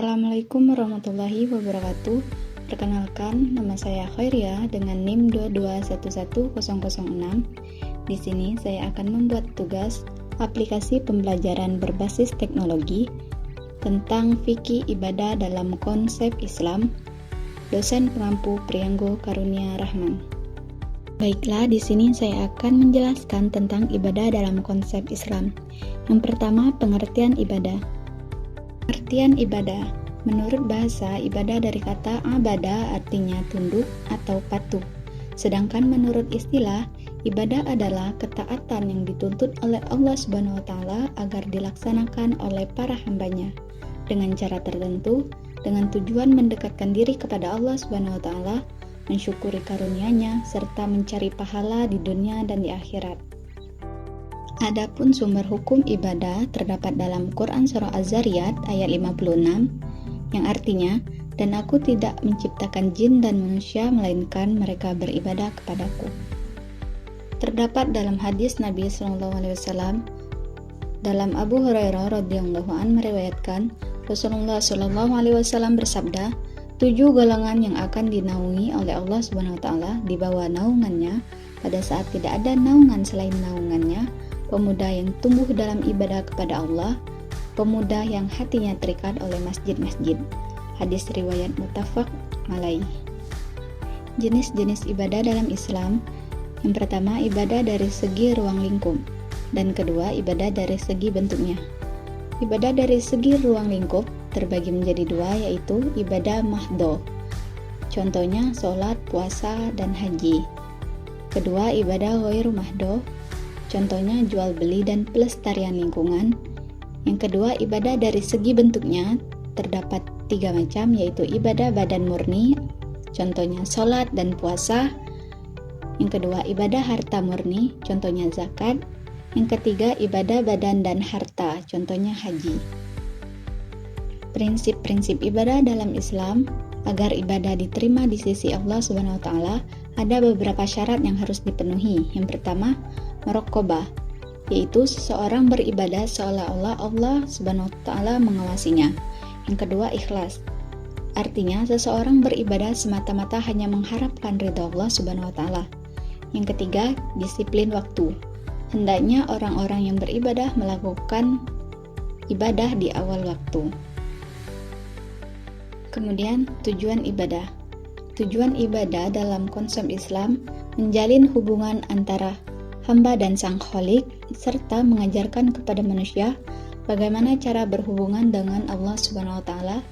Assalamualaikum warahmatullahi wabarakatuh. Perkenalkan, nama saya Khairia dengan NIM 2211006. Di sini saya akan membuat tugas aplikasi pembelajaran berbasis teknologi tentang fikih ibadah dalam konsep Islam. Dosen pengampu Prianggo Karunia Rahman. Baiklah, di sini saya akan menjelaskan tentang ibadah dalam konsep Islam. Yang pertama, pengertian ibadah. Pengertian ibadah. Menurut bahasa, ibadah dari kata abada artinya tunduk atau patuh. Sedangkan menurut istilah, ibadah adalah ketaatan yang dituntut oleh Allah Subhanahu wa taala agar dilaksanakan oleh para hambanya dengan cara tertentu, dengan tujuan mendekatkan diri kepada Allah Subhanahu wa taala, mensyukuri karunia-Nya serta mencari pahala di dunia dan di akhirat. Adapun sumber hukum ibadah terdapat dalam Quran Surah Az-Zariyat ayat 56 yang artinya, dan aku tidak menciptakan jin dan manusia melainkan mereka beribadah kepadaku. Terdapat dalam hadis Nabi SAW dalam Abu Hurairah radhiyallahu anhu meriwayatkan Rasulullah SAW bersabda, 7 golongan yang akan dinaungi oleh Allah Subhanahu wa taala di bawah naungannya pada saat tidak ada naungan selain naungannya: pemuda yang tumbuh dalam ibadah kepada Allah, pemuda yang hatinya terikat oleh masjid-masjid. Hadis riwayat muttafaq alaih. Jenis-jenis ibadah dalam Islam. Yang pertama, ibadah dari segi ruang lingkup, dan kedua, ibadah dari segi bentuknya. Ibadah dari segi ruang lingkup terbagi menjadi dua, yaitu ibadah mahdhah. Contohnya sholat, puasa, dan haji. Kedua, ibadah ghairu mahdhah. Contohnya jual beli dan pelestarian lingkungan. Yang kedua, ibadah dari segi bentuknya terdapat 3 macam, yaitu ibadah badan murni, contohnya sholat dan puasa. Yang kedua, ibadah harta murni, contohnya zakat. Yang ketiga, ibadah badan dan harta, contohnya haji. Prinsip-prinsip ibadah dalam Islam. Agar ibadah diterima di sisi Allah Subhanahu wa taala, ada beberapa syarat yang harus dipenuhi. Yang pertama, muraqabah, yaitu seseorang beribadah seolah-olah Allah Subhanahu wa taala mengawasinya. Yang kedua, ikhlas. Artinya seseorang beribadah semata-mata hanya mengharapkan ridha Allah Subhanahu wa taala. Yang ketiga, disiplin waktu. Hendaknya orang-orang yang beribadah melakukan ibadah di awal waktu. Kemudian, tujuan ibadah. Tujuan ibadah dalam konsep Islam menjalin hubungan antara hamba dan sang Khalik, serta mengajarkan kepada manusia bagaimana cara berhubungan dengan Allah Subhanahu wa taala.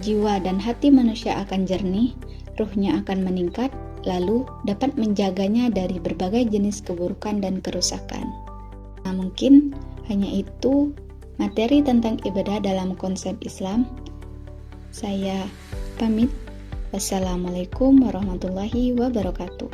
Jiwa dan hati manusia akan jernih, ruhnya akan meningkat, lalu dapat menjaganya dari berbagai jenis keburukan dan kerusakan. Nah, mungkin hanya itu materi tentang ibadah dalam konsep Islam. Saya pamit. Wassalamualaikum warahmatullahi wabarakatuh.